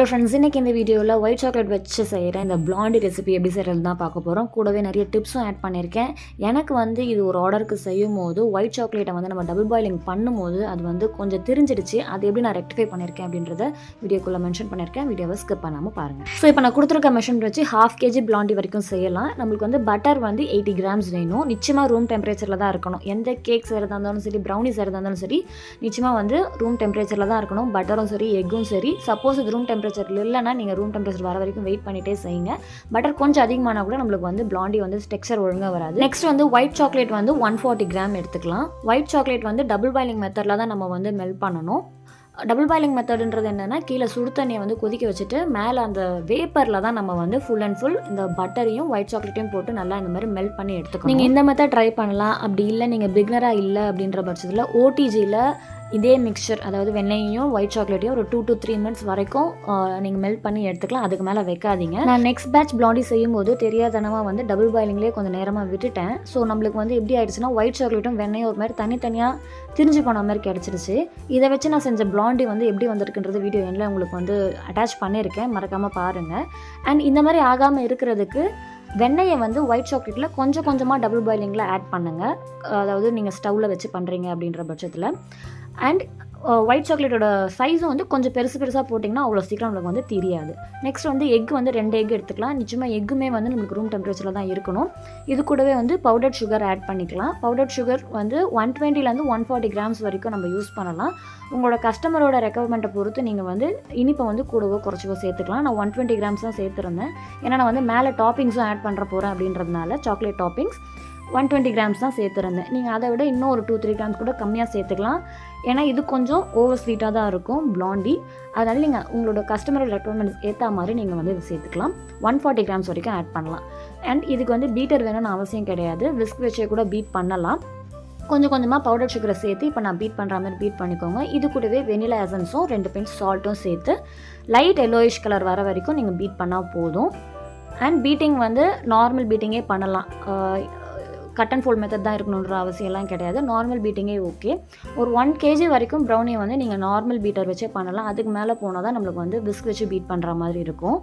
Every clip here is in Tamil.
ஃப்ரெண்ட்ஸ், இன்னைக்கு இந்த வீடியோவில் ஒயிட் சாக்லேட் வச்சு செய்கிற இந்த பிளாண்டி ரெசிபி எப்படி செய்கிறது தான் பார்க்க போகிறோம். கூடவே நிறைய டிப்ஸும் ஆட் பண்ணியிருக்கேன். எனக்கு இது ஒரு ஆர்டருக்கு செய்யும் போது ஒயிட் சாக்லேட்டை நம்ம டபுள் பாயிலிங் பண்ணும்போது அது கொஞ்சம் திரிஞ்சிடுச்சு. அது எப்படி நான் ரெக்டிஃபை பண்ணியிருக்கேன் அப்படின்றத வீடியோக்குள்ளே மென்ஷன் பண்ணியிருக்கேன். வீடியோவை ஸ்கிப் பண்ணாமல் பாருங்கள். ஸோ இப்போ நான் கொடுத்துருக்க மெஷர்மெண்ட் வச்சு 1/2 kg பிளாண்டி வரைக்கும் செய்யலாம். நம்மளுக்கு பட்டர் 80 grams வேணும். நிச்சயமாக ரூம் டெம்பரேச்சரில் தான் இருக்கணும். எந்த கேக் செய்கிறதா இருந்தாலும் சரி, ப்ரௌனி செய்கிறதா இருந்தாலும் சரி, நிச்சயமாக ரூம் டெம்பரேச்சரில் தான் இருக்கணும். பட்டரும் சரி, எக்கும் சரி. சப்போஸ் இது ரூம் டெம்பரேச்சர் இல்லைனா நீங்கள் ரூம் டெம்பரேச்சர் வர வரைக்கும் வெயிட் பண்ணிட்டே செய்யுங்க. பட்டர் கொஞ்சம் அதிகமான கூட நம்மளுக்கு பிளாண்டி டெக்ஸ்சர் ஒழுங்காக வராது. நெக்ஸ்ட் ஒயிட் சாக்லேட் 140 கிராம் எடுத்துக்கலாம். ஒயிட் சாக்லேட் டபுள் பாயிலிங் மெத்தடில் தான் நம்ம மெல்ட் பண்ணணும். டபுள் பாயிலிங் மெத்தடுன்றது என்னென்னா, கீழே சுடு தண்ணியை கொதிக்க வச்சுட்டு மேலே அந்த வேப்பரில் தான் நம்ம ஃபுல் அண்ட் ஃபுல் இந்த பட்டரையும் ஒயிட் சாக்லேட்டையும் போட்டு நல்லா இந்த மாதிரி மெல்ட் பண்ணி எடுத்துக்கணும். நீங்கள் இந்த மெத்தட் ட்ரை பண்ணலாம். அப்படி இல்லை நீங்கள் பிகினராக இல்லை அப்படின்ற பட்சத்தில் ஓடிஜியில் இதே மிக்சர், அதாவது வெண்ணெயையும் ஒயிட் சாக்லேட்டையும் ஒரு 2 to 3 minutes வரைக்கும் நீங்கள் மெல்ட் பண்ணி எடுத்துக்கலாம். அதுக்கு மேலே வைக்காதீங்க. நான் நெக்ஸ்ட் பேட்ச் பிளாண்டி செய்யும் போது தெரியாதனமாக டபுள் பாயிலிங்லேயே கொஞ்சம் நேரமாக விட்டுட்டேன். ஸோ நம்மளுக்கு எப்படி ஆயிடுச்சுன்னா, ஒயிட் சாக்லேட்டும் வெண்ணெயும் ஒரு மாதிரி தனித்தனியாக திரிஞ்சு போன மாதிரி கிடச்சிருச்சு. இதை வச்சு நான் செஞ்ச பிளாண்டி எப்படி வந்திருக்குன்றது வீடியோ எண்ணில் உங்களுக்கு அட்டாச் பண்ணியிருக்கேன். மறக்காமல் பாருங்கள். அண்ட் இந்த மாதிரி ஆகாமல் இருக்கிறதுக்கு வெண்ணெயை ஒயிட் சாக்லேட்டில் கொஞ்சம் கொஞ்சமாக டபுள் பாயிலிங்கில் ஆட் பண்ணுங்கள். அதாவது நீங்கள் ஸ்டவ்வில் வச்சு பண்ணுறீங்க அப்படின்ற பட்சத்தில். அண்ட் ஒயிட் சாக்லேட்டோட சைஸும் கொஞ்சம் பெருசாக போட்டிங்கன்னா அவ்வளோ சீக்கிரம் நம்மளுக்கு தெரியாது. நெக்ஸ்ட் எக் 2 எக் எடுத்துக்கலாம். நிச்சயமாக எக்குமே நம்மளுக்கு ரூம் டெம்பரேச்சரில் தான் இருக்கணும். இது கூடவே பவுடர் சுகர் ஆட் பண்ணிக்கலாம். பவுடர் சுகர் 120 140 grams வரைக்கும் நம்ம யூஸ் பண்ணலாம். உங்களோட கஸ்டமரோட ரெக்குவயர்மெண்ட்டை பொறுத்து நீங்கள் இனிப்பை கூடவோ குறைச்சிவோ சேர்த்துக்கலாம். நான் 120 grams தான் சேர்த்துருந்தேன். ஏன்னா நான் மேலே டாப்பிங்ஸும் ஆட் பண்ணுற போகிறேன் அப்படின்றதுனால சாக்லேட் டாப்பிங்ஸ் 120 grams தான் சேர்த்துருந்தேன். நீங்கள் அதை விட இன்னும் ஒரு 2-3 grams கூட கம்மியாக சேர்த்துக்கலாம். ஏன்னா இது கொஞ்சம் ஓவர் ஸ்வீட்டாக தான் இருக்கும் பிளாண்டி. அதனால் நீங்கள் உங்களோட கஸ்டமரோட ரெக்குவயர்மெண்ட்ஸ் ஏற்ற மாதிரி நீங்கள் இது சேர்த்துக்கலாம். 140 grams வரைக்கும் ஆட் பண்ணலாம். அண்ட் இதுக்கு பீட்டர் வேணும்னு அவசியம் கிடையாது. விஸ்க் வச்சே கூட பீட் பண்ணலாம். கொஞ்சம் கொஞ்சமாக பவுடர் சுகரை சேர்த்து இப்போ நான் பீட் பண்ணுற மாதிரி பீட் பண்ணிக்கோங்க. இது கூடவே வெனிலா எசன்ஸும் 2 pinch சால்ட்டும் சேர்த்து லைட் எல்லோயிஷ் கலர் வர வரைக்கும் நீங்கள் பீட் பண்ணால் போதும். அண்ட் பீட்டிங் நார்மல் பீட்டிங்கே பண்ணலாம். கட் அண்ட் ஃபோல்ட் மெத்தட் தான் இருக்கணுன்ற அவசியம்லாம் கிடையாது. நார்மல் பீட்டிங்கே ஓகே. ஒரு 1 kg வரைக்கும் ப்ரௌனியை நீங்கள் நார்மல் பீட்டர் வச்சே பண்ணலாம். அதுக்கு மேலே போனால் தான் நம்மளுக்கு விஸ்க் வச்சு பீட் பண்ணுற மாதிரி இருக்கும்.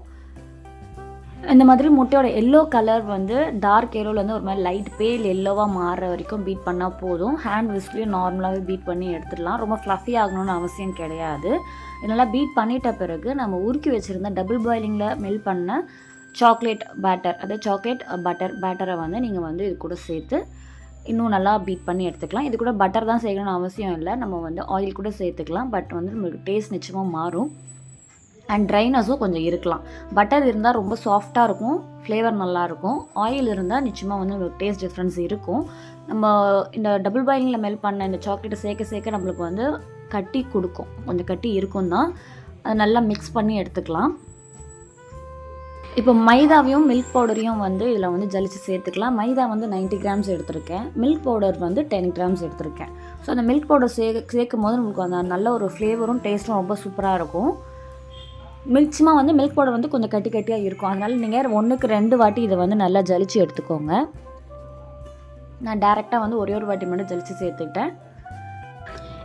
இந்த மாதிரி முட்டையோட எல்லோ கலர் டார்க் எல்லோலேருந்து ஒரு மாதிரி லைட் பேல் எல்லோவாக மாறுற வரைக்கும் பீட் பண்ணால் போதும். ஹேண்ட் விஸ்க்லேயும் நார்மலாகவே பீட் பண்ணி எடுத்துடலாம். ரொம்ப ஃப்ளஃபி ஆகணும்னு அவசியம் கிடையாது. இதெல்லாம் பீட் பண்ணிட்ட பிறகு நம்ம உருக்கி வச்சுருந்த டபுள் பாயிலிங்கில் மெல்ட் பண்ண சாக்லேட் பேட்டர், அதாவது சாக்லேட் பட்டர் பேட்டரை நீங்கள் இது கூட சேர்த்து இன்னும் நல்லா பீட் பண்ணி எடுத்துக்கலாம். இது கூட பட்டர் தான் சேர்க்கணும்னு அவசியம் இல்லை. நம்ம ஆயில் கூட சேர்த்துக்கலாம். பட் நம்மளுக்கு டேஸ்ட் நிச்சயமாக மாறும். அண்ட் ட்ரைனஸும் கொஞ்சம் இருக்கலாம். பட்டர் இருந்தால் ரொம்ப சாஃப்டாக இருக்கும், ஃப்ளேவர் நல்லாயிருக்கும். ஆயில் இருந்தால் நிச்சயமாக உங்களுக்கு டேஸ்ட் டிஃப்ரென்ஸ் இருக்கும். நம்ம இந்த டபுள் பாயிலிங்கில் மெல்ட் பண்ண இந்த சாக்லேட்டை சேர்க்க நம்மளுக்கு கட்டி கொடுக்கும். கொஞ்சம் கட்டி இருக்கும் தான். அதை நல்லா மிக்ஸ் பண்ணி எடுத்துக்கலாம். இப்போ மைதாவையும் மில்க் பவுடரையும் இதில் ஜலிச்சு சேர்த்துக்கலாம். மைதா 90 grams எடுத்திருக்கேன். மில்க் பவுடர் 10 grams எடுத்திருக்கேன். ஸோ அந்த மில்க் பவுடர் சேர்க்கும் போது நமக்கு அந்த நல்ல ஒரு ஃப்ளேவரும் டேஸ்ட்டும் ரொம்ப சூப்பராக இருக்கும். நிச்சயமாக மில்க் பவுடர் கொஞ்சம் கட்டியாக இருக்கும். அதனால் நீங்கள் 1க்கு 2 வாட்டி இதை நல்லா ஜலிச்சு எடுத்துக்கோங்க. நான் டேரெக்டாக ஒரே ஒரு வாட்டி மட்டும் ஜலிச்சு சேர்த்துக்கிட்டேன்.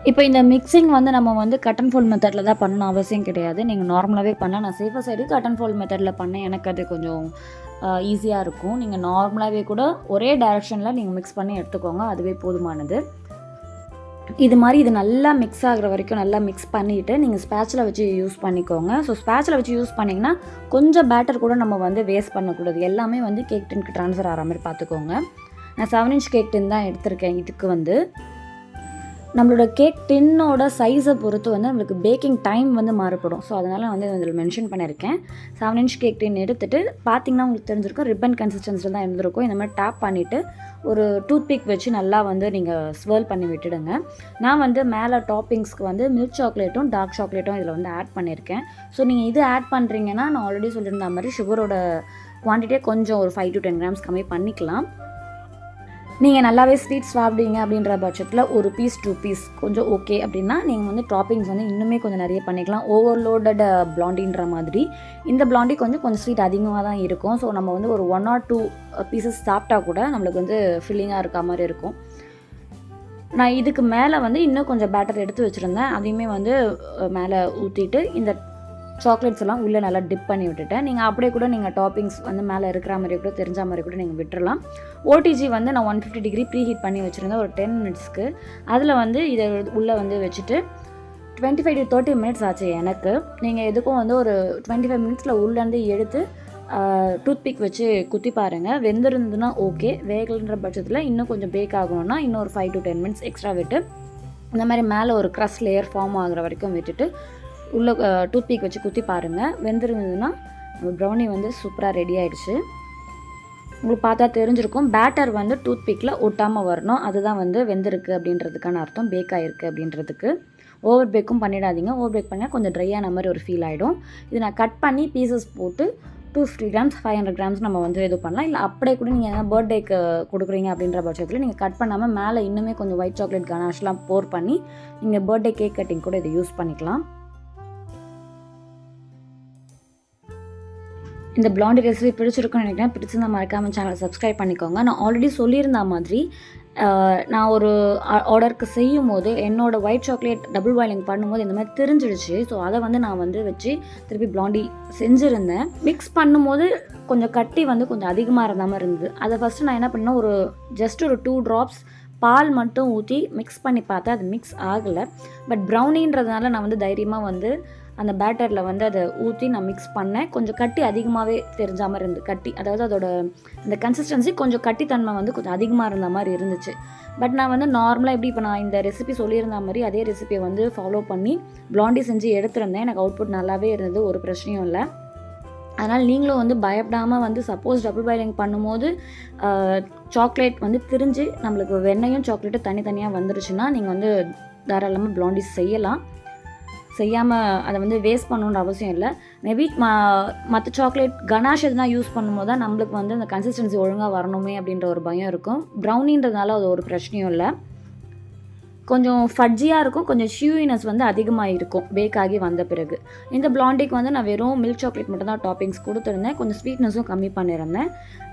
இப்போ இந்த மிக்சிங் நம்ம கட் அண்ட் ஃபோல்ட் மெத்தடில் தான் பண்ணணும் அவசியம் கிடையாது. நீங்கள் நார்மலாகவே பண்ணலாம். நான் சேஃபாக சைடு கட் அண்ட் ஃபோல்ட் மெத்தடில் பண்ணேன். எனக்கு அது கொஞ்சம் ஈஸியாக இருக்கும். நீங்கள் நார்மலாகவே கூட ஒரே டைரெக்ஷனில் நீங்கள் மிக்ஸ் பண்ணி எடுத்துக்கோங்க. அதுவே போதுமானது. இது நல்லா மிக்ஸ் ஆகிற வரைக்கும் நல்லா மிக்ஸ் பண்ணிவிட்டு நீங்கள் ஸ்பேட்சில் வச்சு யூஸ் பண்ணிக்கோங்க. ஸோ ஸ்பேட்சில் வச்சு யூஸ் பண்ணிங்கன்னா கொஞ்சம் பேட்டர் கூட நம்ம வேஸ்ட் பண்ணக்கூடாது. எல்லாமே கேக் டின்க்கு ட்ரான்ஸ்ஃபர் ஆகிற மாதிரி பார்த்துக்கோங்க. நான் 7 inch கேக் டின் தான் எடுத்திருக்கேன். இதுக்கு நம்மளோட கேக் டின்னோட சைஸை பொறுத்து நம்மளுக்கு பேக்கிங் டைம் மாறுபடும். ஸோ அதனால் இதில் மென்ஷன் பண்ணியிருக்கேன். 7 inch கேக் டின் எடுத்துகிட்டு பார்த்தீங்கன்னா உங்களுக்கு தெரிஞ்சிருக்கும், ரிப்பன் கன்சிஸ்டன்சியில் தான் இருந்திருக்கும். இந்த மாதிரி டேப் பண்ணிவிட்டு ஒரு டூத்பிக் வச்சு நல்லா நீங்கள் ஸ்வர்ல் பண்ணி விட்டுடுங்க. நான் மேலே டாப்பிங்ஸ்க்கு மில்க் சாக்லேட்டும் டார்க் சாக்லேட்டும் இதில் ஆட் பண்ணியிருக்கேன். ஸோ நீங்கள் இது ஆட் பண்ணுறீங்கன்னா நான் ஆல்ரெடி சொல்லியிருந்த மாதிரி சுகரோட குவான்டிட்டியை கொஞ்சம் ஒரு 5 to 10 grams கம்மி பண்ணிக்கலாம். நீங்கள் நல்லாவே ஸ்வீட் சாப்பிடுவீங்க அப்படின்ற பட்சத்தில் ஒரு பீஸ் 2 பீஸ் கொஞ்சம் ஓகே அப்படின்னா நீங்கள் டாப்பிங்ஸ் இன்னுமே கொஞ்சம் நிறைய பண்ணிக்கலாம். ஓவர்லோடட் பிளாண்டின்ற மாதிரி இந்த பிளாண்டி கொஞ்சம் ஸ்வீட் அதிகமாக தான் இருக்கும். ஸோ நம்ம ஒரு 1 or 2 பீசஸ் சாப்பிட்டா கூட நம்மளுக்கு ஃபில்லிங்காக இருக்க மாதிரி இருக்கும். நான் இதுக்கு மேலே இன்னும் கொஞ்சம் பேட்டர் எடுத்து வச்சுருந்தேன். அதையுமே மேலே ஊற்றிட்டு இந்த சாக்லேட்ஸ் எல்லாம் உள்ளே நல்லா டிப் பண்ணி விட்டுட்டேன். நீங்கள் அப்படியே கூட நீங்கள் டாப்பிங்ஸ் வந்து மேலே இருக்கிற மாதிரி கூட தெரிஞ்ச மாதிரி கூட நீங்கள் விட்டுறலாம். ஓடிஜி வந்து நான் 150 டிகிரி ப்ரீ ஹீட் பண்ணி வச்சுருந்தேன் ஒரு 10 மினிட்ஸ்க்கு. அதில் வந்து இதை உள்ளே வந்து வச்சுட்டு 25 to 30 மினிட்ஸ் ஆச்சு எனக்கு. நீங்கள் எதுக்கும் வந்து ஒரு 25 மினிட்ஸில் உள்ளேருந்து எடுத்து டூத்பிக் வச்சு குத்தி பாருங்கள். வெந்திருந்ததுன்னா ஓகே, வேகலைன்ற பட்சத்தில் இன்னும் கொஞ்சம் பேக் ஆகணும்னா இன்னும் ஒரு 5 to 10 மினிட்ஸ் எக்ஸ்ட்ரா விட்டு இந்த மாதிரி மேலே ஒரு க்ரஸ்ட் லேயர் ஃபார்ம் ஆகிற வரைக்கும் விட்டுட்டு உள்ளே டூத்பிக் வச்சு குத்தி பாருங்கள். வெந்திருந்ததுன்னா ப்ரௌனி வந்து சூப்பராக ரெடி ஆகிடுச்சு. உங்களுக்கு பார்த்தா தெரிஞ்சிருக்கும், பேட்டர் வந்து டூத்பிக்கில் ஒட்டாமல் வரணும். அதுதான் வந்து வெந்திருக்கு அப்படின்றதுக்கான அர்த்தம், பேக் ஆகிருக்கு அப்படின்றதுக்கு. ஓவர் பேக்கும் பண்ணிடாதீங்க. ஓவர் பேக் பண்ணால் கொஞ்சம் ட்ரையான மாதிரி ஒரு ஃபீல் ஆகிடும். இது நான் கட் பண்ணி பீசஸ் போட்டு 250 கிராம்ஸ் 500 கிராம்ஸ் நம்ம வந்து இது பண்ணலாம். இல்லை அப்படியே கூட நீங்கள் எதனா பர்த்டேக்கு கொடுக்குறீங்க அப்படின்ற பட்சத்தில் நீங்கள் கட் பண்ணாமல் மேலே இன்னுமே கொஞ்சம் ஒயிட் சாக்லேட் கனாஷ்லாம் போர் பண்ணி நீங்கள் பர்த்டே கேக் கட்டிங் கூட இதை யூஸ் பண்ணிக்கலாம். இந்த பிளாண்டி ரெசிபி பிடிச்சிருக்குன்னு நினைக்கிறேன். பிடிச்சிருந்தா மறக்காமல் சேனலை சப்ஸ்கிரைப் பண்ணிக்கோங்க. நான் ஆல்ரெடி சொல்லியிருந்த மாதிரி நான் ஒரு ஆர்டருக்கு செய்யும் போது என்னோடய ஒயிட் சாக்லேட் டபுள் பாயிலிங் பண்ணும்போது இந்த மாதிரி தெரிஞ்சிடுச்சு. ஸோ அதை வந்து நான் வந்து வச்சு திருப்பி பிளாண்டி செஞ்சுருந்தேன். மிக்ஸ் பண்ணும்போது கொஞ்சம் கட்டி வந்து கொஞ்சம் அதிகமாக இருந்த மாதிரி இருந்தது. அதை ஃபஸ்ட்டு நான் என்ன பண்ணேன், ஜஸ்ட் ஒரு 2 ட்ராப்ஸ் பால் மட்டும் ஊற்றி மிக்ஸ் பண்ணி பார்த்தேன். அது மிக்ஸ் ஆகலை. பட் ப்ரௌனின்றதுனால நான் வந்து தைரியமாக வந்து அந்த பேட்டரில் வந்து அதை ஊற்றி நான் மிக்ஸ் பண்ணேன். கொஞ்சம் கட்டி அதிகமாகவே தெரிஞ்ச மாதிரி இருந்து கட்டி, அதாவது அதோட அந்த கன்சிஸ்டன்சி கொஞ்சம் கட்டித்தன்மை வந்து கொஞ்சம் அதிகமாக இருந்த மாதிரி இருந்துச்சு. பட் நான் வந்து நார்மலாக எப்படி இப்போ நான் இந்த ரெசிபி சொல்லியிருந்த மாதிரி அதே ரெசிபியை வந்து ஃபாலோ பண்ணி பிளாண்டி செஞ்சு எடுத்துருந்தேன். எனக்கு அவுட்புட் நல்லாவே இருந்தது, ஒரு பிரச்சனையும் இல்லை. அதனால் நீங்களும் வந்து பயப்படாமல் வந்து சப்போஸ் டபுள் பாயிலிங் பண்ணும்போது சாக்லேட் வந்து திரிஞ்சு நம்மளுக்கு வெண்ணையும் சாக்லேட்டும் தனித்தனியாக வந்துருச்சுன்னா நீங்கள் வந்து தாராளமாக பிளாண்டி செய்யாமல் அதை வந்து வேஸ்ட் பண்ணணுன்ற அவசியம் இல்லை. மேபி மற்ற சாக்லேட் கனாஷ் எதுனா யூஸ் பண்ணும்போது தான் நம்மளுக்கு வந்து அந்த கன்சிஸ்டன்சி ஒழுங்காக வரணுமே அப்படின்ற ஒரு பயம் இருக்கும். ப்ரௌனின்றதுனால அது ஒரு பிரச்சனையும் இல்லை. கொஞ்சம் ஃபட்ஜியாக இருக்கும், கொஞ்சம் ஷியூயினஸ் வந்து அதிகமாக இருக்கும் பேக் ஆகி வந்த பிறகு. இந்த பிளாண்டிக்கு வந்து நான் வெறும் மில்க் சாக்லேட் மட்டும் தான் டாப்பிங்ஸ் கொடுத்துருந்தேன். கொஞ்சம் ஸ்வீட்னஸும் கம்மி பண்ணியிருந்தேன்.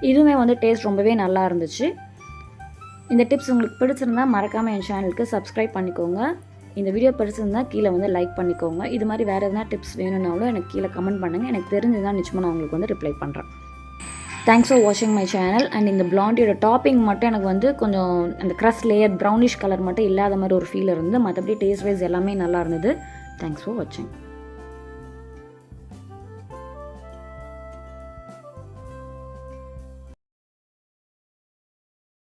இதுவுமே வந்து டேஸ்ட் ரொம்பவே நல்லா இருந்துச்சு. இந்த டிப்ஸ் உங்களுக்கு பிடிச்சிருந்தா மறக்காமல் என் சேனலுக்கு சப்ஸ்கிரைப் பண்ணிக்கோங்க. இந்த வீடியோ பிடிச்சிருந்தா கீழே வந்து லைக் பண்ணிக்கோங்க. இது மாதிரி வேறு எதனா டிப்ஸ் வேணும்னாலும் எனக்கு கீழே கமெண்ட் பண்ணுங்கள். எனக்கு தெரிஞ்சுதான் நிச்சயமாக நான் உங்களுக்கு வந்து ரிப்ளை பண்ணுறேன். தேங்க்ஸ் ஃபார் வாட்சிங் மை சேனல். அண்ட் இந்த பிளாண்டியோட டாப்பிங் மட்டும் எனக்கு வந்து கொஞ்சம் அந்த க்ரஸ்ட் லேயர் ப்ரௌனிஷ் கலர் மட்டும் இல்லாத மாதிரி ஒரு ஃபீல் இருந்து, மற்றபடி டேஸ்ட் வைஸ் எல்லாமே நல்லா இருந்தது. தேங்க்ஸ் ஃபார் வாட்சிங்.